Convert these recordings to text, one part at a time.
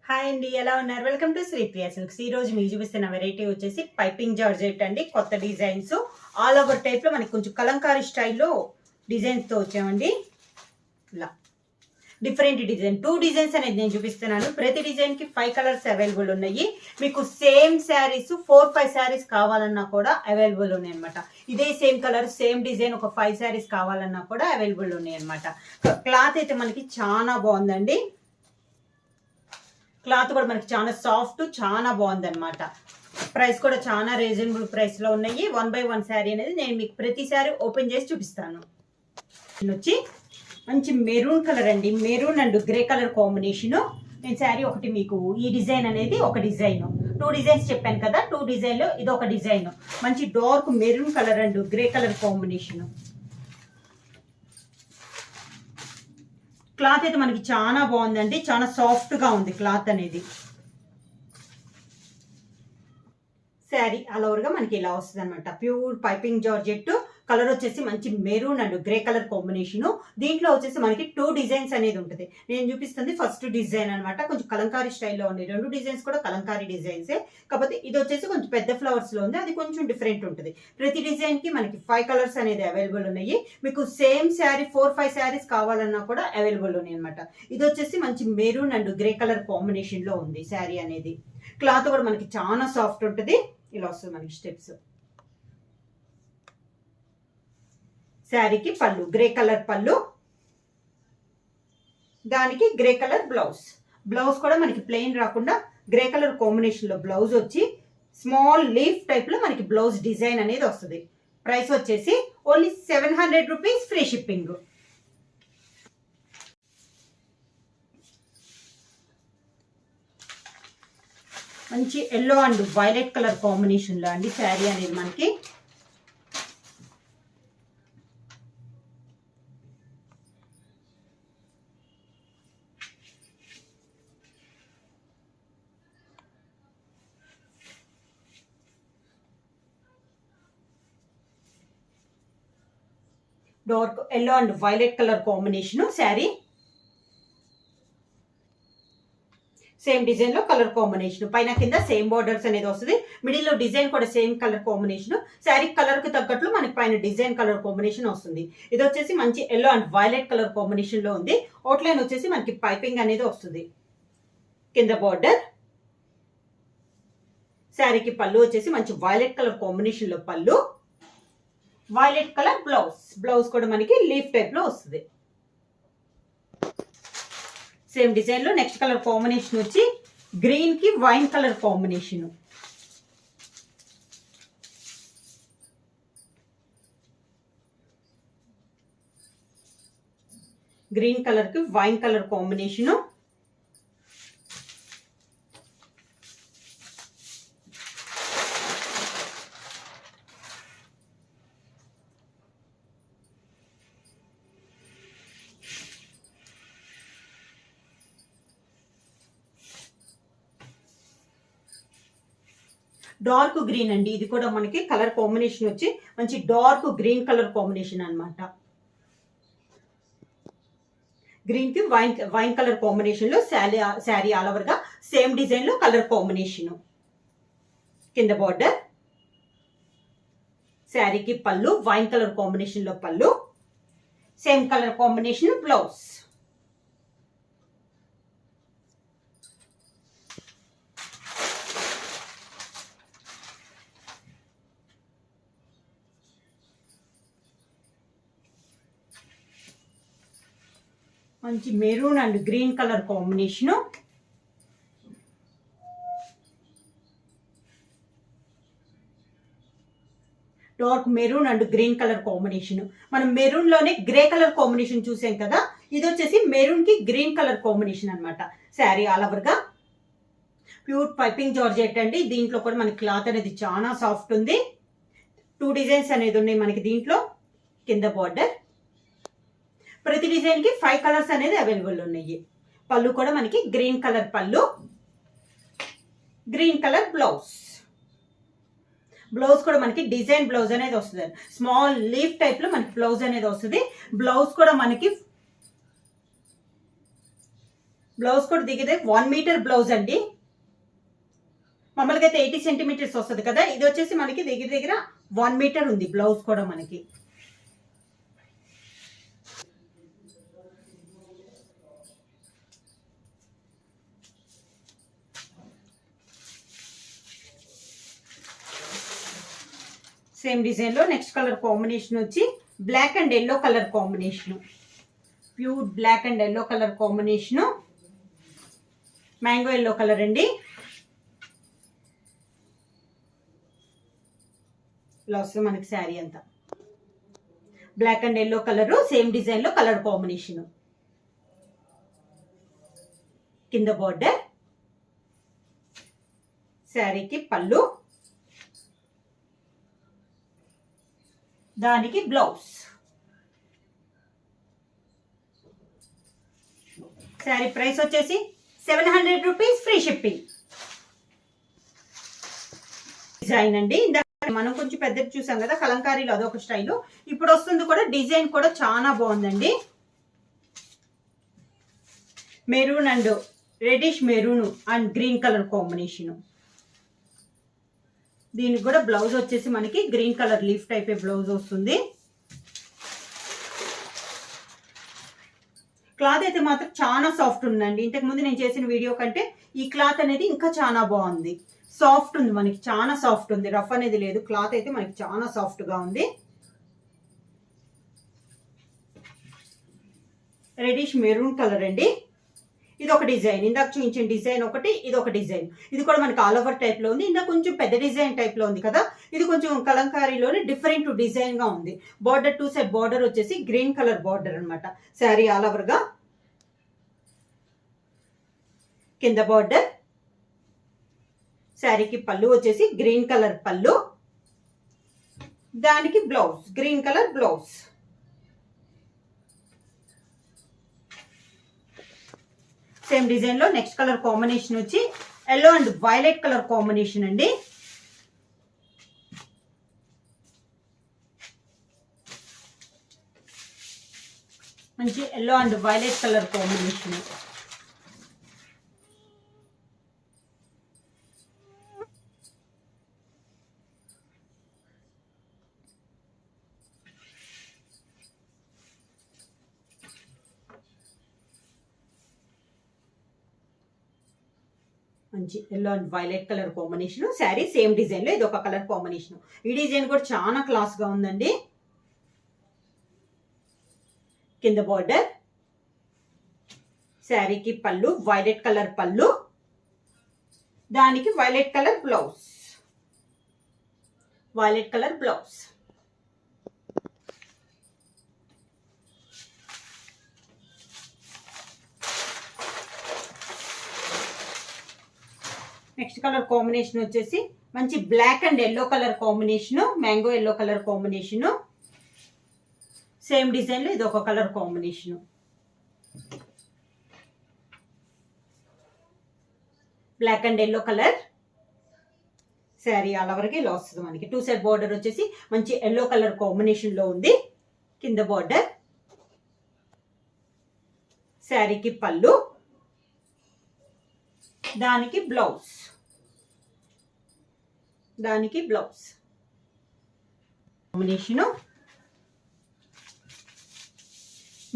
Hi అండి, ఎలా ఉన్నారు? Welcome to Sri Priya silks. ఈ రోజు మీకు చూపిస్తున్న వెరైటీ వచ్చేసి పైపింగ్ జార్జెట్ అండి. కొత్త డిజైన్స్ ఆల్ ఓవర్ టైప్ లో మనకి కొంచెం కలంకారీ స్టైల్లో డిజైన్స్ తో వచ్చామండి. ఇలా డిఫరెంట్ డిజైన్ 2 డిజైన్స్ అనేది నేను చూపిస్తున్నాను. ప్రతి డిజైన్ కి 5 కలర్స్ అవైలబుల్ ఉన్నాయి. మీకు సేమ్ శారీస్ 4-5 శారీస్ కావాలన్నా కూడా అవైలబుల్ ఉన్నాయి అనమాట. ఇదే సేమ్ కలర్ సేమ్ డిజైన్ ఒక 5 శారీస్ కావాలన్నా కూడా అవైలబుల్ ఉన్నాయి అనమాట. క్లాత్ అయితే మనకి చాలా బాగుందండి. క్లాత్ కూడా మనకి చాలా సాఫ్ట్, చాలా బాగుంది అనమాట. ప్రైస్ కూడా చాలా రీజనబుల్ ప్రైస్ లో ఉన్నాయి. 1/1 శారీ అనేది నేను మీకు ప్రతి శారీ ఓపెన్ చేసి చూపిస్తాను. వచ్చి మంచి మెరూన్ కలర్ అండి. Maroon and grey colour combination. నేను శారీ ఒకటి మీకు ఈ డిజైన్ అనేది ఒక డిజైన్, 2 డిజైన్స్ చెప్పాను కదా. 2 డిజైన్ లో ఇది ఒక డిజైన్. మంచి dark maroon colour and grey colour combination. Cloth అయితే మనకి చాలా బాగుందండి. చాలా సాఫ్ట్ గా ఉంది క్లాత్ అనేది. శారీ ఆల్ ఓవర్ గా మనకి ఇలా వస్తుంది అనమాట. Pure piping georgette. కలర్ వచ్చేసి మంచి maroon and grey colour combination. దీంట్లో వచ్చేసి మనకి 2 డిజైన్స్ అనేది ఉంటుంది. నేను చూపిస్తుంది ఫస్ట్ డిజైన్ అనమాట. కొంచెం కలంకారీ స్టైల్లో ఉంది. 2 డిజైన్స్ కూడా కలంకారీ డిజైన్సే, కాకపోతే ఇది వచ్చేసి కొంచెం పెద్ద ఫ్లవర్స్ లో ఉంది. అది కొంచెం డిఫరెంట్ ఉంటుంది. ప్రతి డిజైన్ కి మనకి 5 కలర్స్ అనేది అవైలబుల్ ఉన్నాయి. మీకు సేమ్ శారీ 4-5 శారీస్ కావాలన్నా కూడా అవైలబుల్ ఉన్నాయి అనమాట. ఇది వచ్చేసి మంచి maroon and grey colour combination లో ఉంది శారీ అనేది. క్లాత్ కూడా మనకి చాలా సాఫ్ట్ ఉంటుంది. ఇలా వస్తుంది మనకి స్టెప్స్. శారీకి పళ్ళు గ్రే కలర్ పళ్ళు, దానికి గ్రే కలర్ బ్లౌజ్. బ్లౌజ్ కూడా మనకి ప్లెయిన్ రాకుండా గ్రే కలర్ కాంబినేషన్ లో బ్లౌజ్ వచ్చి స్మాల్ లీఫ్ టైప్ లో మనకి బ్లౌజ్ డిజైన్ అనేది వస్తుంది. ప్రైస్ వచ్చేసి ఓన్లీ 700 రూపీస్, ఫ్రీ షిప్పింగ్. మంచి yellow and violet colour combination లో అండి శారీ అనేది మనకి. Dark yellow and violet colour combination sari. Same design లో కలర్ కాంబినేషన్, పైన కింద సేమ్ బార్డర్స్ అనేది వస్తుంది. మిడిల్ లో డిజైన్ కూడా same colour combination. Sari colour కి తగ్గట్లు మనకి పైన డిజైన్ కలర్ కాంబినేషన్ వస్తుంది. ఇది వచ్చేసి మంచి yellow and violet colour combination లో ఉంది. అవుట్లైన్ వచ్చేసి మనకి పైపింగ్ అనేది వస్తుంది. కింద బార్డర్. శారీకి పళ్ళు వచ్చేసి మంచి వైలెట్ కలర్ కాంబినేషన్ లో పళ్ళు, వైలెట్ కలర్ బ్లౌజ్. బ్లౌజ్ కూడా మనకి లీఫ్ టైప్ లో వస్తుంది. సేమ్ డిజైన్ లో నెక్స్ట్ కలర్ కాంబినేషన్ వచ్చి గ్రీన్ కి wine colour combination. Green colour కి wine colour combination. Dark green అండి. ఇది కూడా మనకి కలర్ కాంబినేషన్ వచ్చి మంచి డార్క్ గ్రీన్ కలర్ కాంబినేషన్ అనమాట. గ్రీన్ కి వైన్ కలర్ కాంబినేషన్ లో శారీ ఆల్ ఓవర్ గా సేమ్ డిజైన్ లో కలర్ కాంబినేషన్. కింద బార్డర్. శారీకి పళ్ళు వైన్ కలర్ కాంబినేషన్ లో పళ్ళు, సేమ్ కలర్ కాంబినేషన్ బ్లౌజ్. మంచి maroon and green colour combination. Dark maroon and green colour combination. మనం మెరూన్ లోనే గ్రే కలర్ కాంబినేషన్ చూసాం కదా. ఇది వచ్చేసి మెరూన్ కి గ్రీన్ కలర్ కాంబినేషన్ అనమాట. శారీ ఆల్ ఓవర్ గా ప్యూర్ పైపింగ్ జార్జెట్ అండి. దీంట్లో కూడా మనకి క్లాత్ అనేది చాలా సాఫ్ట్ ఉంది. 2 డిజైన్స్ అనేది ఉన్నాయి మనకి దీంట్లో. కింద బార్డర్. ప్రతి డిజైన్ కి 5 కలర్స్ అనేది అవైలబుల్ ఉన్నాయి. పళ్ళు కూడా మనకి గ్రీన్ కలర్ పళ్ళు, గ్రీన్ కలర్ బ్లౌజ్. బ్లౌజ్ కూడా మనకి డిజైన్ బ్లౌజ్ అనేది వస్తుంది. స్మాల్ లీఫ్ టైప్ లో మనకి బ్లౌజ్ అనేది వస్తుంది. బ్లౌజ్ కూడా మనకి బ్లౌజ్ కూడా దిగితే 1 మీటర్ బ్లౌజ్ అండి. మామూలుగా అయితే 80 సెంటీమీటర్స్ వస్తుంది కదా, ఇది వచ్చేసి మనకి దగ్గర దగ్గర 1 మీటర్ ఉంది బ్లౌజ్ కూడా మనకి. సేమ్ డిజైన్ లో నెక్స్ట్ కలర్ కాంబినేషన్ వచ్చి black and yellow colour combination, pure black and yellow colour combination, mango yellow colour అండి. ఇలా వస్తుంది మనకి శారీ అంతా black and yellow colour, same design లో కలర్ కాంబినేషన్. కింద బార్డర్, శారీకి పళ్ళు, దానికి బ్లౌజ్. శారీ ప్రైస్ వచ్చేసి 700 రూపీస్, ఫ్రీ షిప్పింగ్. డిజైన్ అండి, మనం కొంచెం పెద్దది చూసాం కదా కలంకారీలో, అదొక స్టైలు. ఇప్పుడు వస్తుంది కూడా డిజైన్ కూడా చాలా బాగుందండి. Maroon and reddish maroon and green colour combination. దీనికి కూడా బ్లౌజ్ వచ్చేసి మనకి green colour leaf type blouse వస్తుంది. క్లాత్ అయితే మాత్రం చాలా సాఫ్ట్ ఉందండి. ఇంతకు ముందు నేను చేసిన వీడియో కంటే ఈ క్లాత్ అనేది ఇంకా చాలా బాగుంది. సాఫ్ట్ ఉంది మనకి, చాలా సాఫ్ట్ ఉంది, రఫ్ అనేది లేదు. క్లాత్ అయితే మనకి చాలా సాఫ్ట్ గా ఉంది. రెడిష్ మెరూన్ కలర్ అండి. ఇది ఒక డిజైన్, ఇందాక చూపించిన డిజైన్ ఒకటి, ఇది ఒక డిజైన్. ఇది కూడా మనకి ఆల్ ఓవర్ టైప్ లో ఉంది. ఇందాక కొంచెం పెద్ద డిజైన్ టైప్ లో ఉంది కదా, ఇది కొంచెం కలంకారీలోనే డిఫరెంట్ డిజైన్ గా ఉంది. బార్డర్ 2 సైడ్ బార్డర్ వచ్చేసి గ్రీన్ కలర్ బార్డర్ అనమాట. శారీ ఆల్ ఓవర్ గా కింద బార్డర్, శారీకి పళ్ళు వచ్చేసి గ్రీన్ కలర్ పళ్ళు, దానికి blouse green colour blouse. Same design లో నెక్స్ట్ కలర్ కాంబినేషన్ వచ్చి yellow and violet colour combination అండి. మంచి yellow and violet colour combination. మంచి yellow and violet colour combination. Sari same design లో ఇది ఒక కలర్ కాంబినేషన్. ఈ డిజైన్ కూడా చాలా క్లాస్ గా ఉందండి. కింద బార్డర్, శారీకి పళ్ళు వైలెట్ కలర్ పళ్ళు, దానికి violet colour blouse, violet colour blouse. Next colour combination వచ్చేసి మంచి black and yellow colour combination, mango yellow colour combination. Same design లో ఇది ఒక colour combination. Black and yellow colour. Sari all ఓవర్కి ఇలా వస్తుంది మనకి. 2 సైడ్ బార్డర్ వచ్చేసి మంచి ఎల్లో కలర్ కాంబినేషన్ లో ఉంది. కింద బార్డర్, శారీకి పళ్ళు, దానికి బ్లౌజ్, దానికి blouse combination.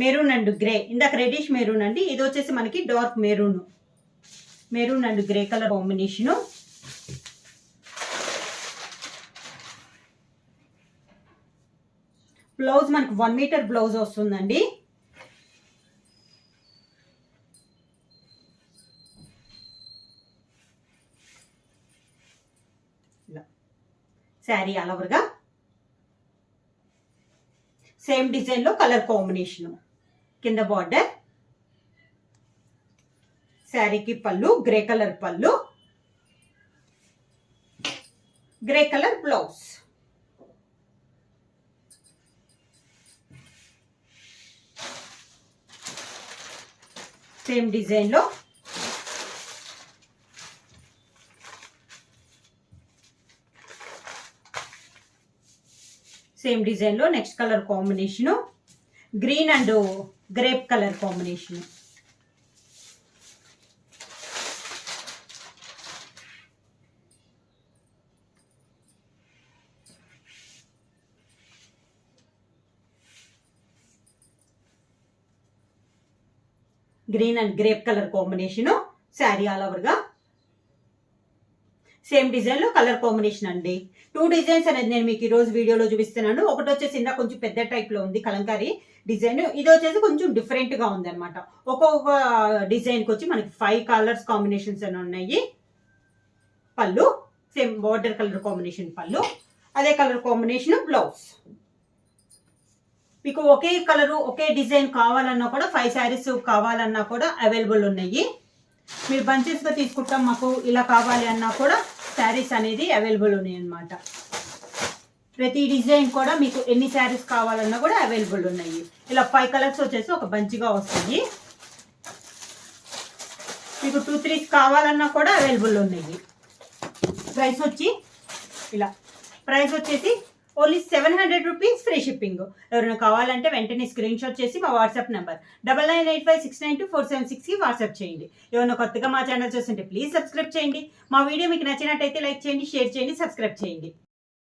Maroon and grey, ఇందాక రెడిష్ మెరూన్ అండి, ఇది వచ్చేసి మనకి dark maroon, maroon and grey colour combination. Blouse మనకి 1 మీటర్ బ్లౌజ్ వస్తుందండి. శారీ ఆల్ ఓవర్గా సేమ్ డిజైన్ లో కలర్ కాంబినేషన్. కింద బార్డర్, శారీకి పళ్ళు గ్రే కలర్ పళ్ళు, grey colour blouse. Same design లో సేమ్ డిజైన్ లో next colour combination green and grape colour combination. Green and grape colour combination. Sari all ఓవర్గా సేమ్ డిజైన్లో కలర్ కాంబినేషన్ అండి. 2 డిజైన్స్ అనేది నేను మీకు ఈరోజు వీడియోలో చూపిస్తున్నాను. ఒకటి వచ్చేసి ఇందా కొంచెం పెద్ద టైప్లో ఉంది కలంకారీ డిజైన్. ఇది వచ్చేసి కొంచెం డిఫరెంట్గా ఉంది అనమాట. ఒక్కొక్క డిజైన్కి వచ్చి మనకి 5 కలర్స్ కాంబినేషన్స్ అని ఉన్నాయి. పళ్ళు సేమ్ బార్డర్ కలర్ కాంబినేషన్ పళ్ళు, అదే కలర్ కాంబినేషన్ బ్లౌజ్. మీకు ఒకే కలరు ఒకే డిజైన్ కావాలన్నా కూడా 5 శారీస్ కావాలన్నా కూడా అవైలబుల్ ఉన్నాయి. మీరు బంచెస్గా తీసుకుంటాం మాకు ఇలా కావాలి అన్నా కూడా శారీస్ అనేది అవైలబుల్ ఉన్నాయి అన్నమాట. ప్రతి డిజైన్ కూడా మీకు ఎన్ని శారీస్ కావాలన్నా కూడా అవైలబుల్ ఉన్నాయి. ఇలా 5 కలర్స్ వచ్చేసి ఒక బంచ్గా వస్తాయి. మీకు 2-3 కావాలన్నా కూడా అవైలబుల్ ఉన్నాయి. ప్రైస్ వచ్చి ఇలా ప్రైస్ వచ్చేసి ఓన్లీ 700 రూపీస్ ఫ్రీ షిప్పింగ్. ఎవరైనా కావాలంటే వెంటనే స్క్రీన్ షాట్ చేసి మా వాట్సాప్ నెంబర్ 9985692476కి వాట్సాప్ చేయండి. ఎవరైనా కొత్తగా మా ఛానల్ చూస్తుంటే ప్లీజ్ సబ్స్క్రైబ్ చేయండి. మా వీడియో మీకు నచ్చినట్టయితే లైక్ చేయండి, షేర్ చేయండి, సబ్స్క్రైబ్ చేయండి.